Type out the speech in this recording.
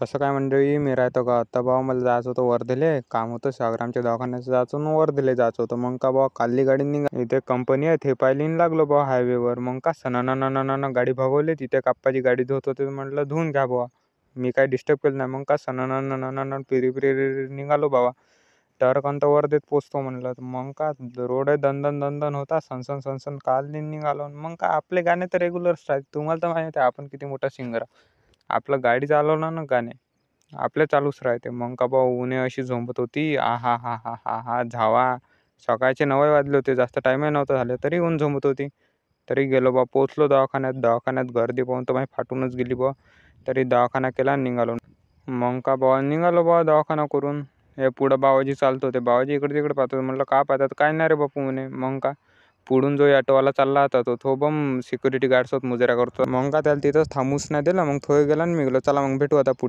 कसं काय मंडळी, मी राहतो का आता भाऊ, मला जायचं होतं वर्धेले. काम होतं सागरामच्या दवाखान्यात जायचं आणि वर्धेले जायचं होतं. मग का भाऊ कालली गाडी निघा, इथे कंपनी आहे ते पाहिली लागलो भाऊ हायवेवर. मग का सणाना गाडी भागवली. तिथे काप्पाची गाडी धुत होते, म्हटलं धुवून घ्या भावा. मी काय डिस्टर्ब केलं नाही. मग का सणाना पिरी पिरी निघालो बाबा. टरकंत वर्धेत पोचतो म्हणलं. मग का रोड दंदन होता, सनसन काल निघालो. मग का आपले गाणे तर रेग्युलर आहेत. तुम्हाला तर माहिती आहे आपण किती मोठा सिंगर. आपलं गाडी चालवणार ना गाणे आपले चालूच राहते. मग का भाऊ ऊन अशी झोंबत होती, हा झावा. सकाळचे 9 वाजले होते, जास्त टाईमही नव्हता झाले तरी ऊन झोंबत होती. तरी गेलो बा, पोचलो दवाखान्यात गर्दी पाहून तर माझी फाटूनच गेली बा. तरी दवाखाना केला आणि निघालो. मग का बा निघालो बा दवाखाना करून. हे पुढं बाबाजी चालत होते, बाबाजी इकडे तिकडे पाहतो. म्हटलं का पाहतात, काय नाही रे बापू म्हणे. मग का पुढून जो ऑटोवाला चालला होता तो बम सिक्युरिटी गार्डसोबत मुजरा करतो. मग का त्याला तिथंच थांबूच नाही दिला. मग थोडं गेला आणि मी गेलो. चला मग भेटू आता पुढे.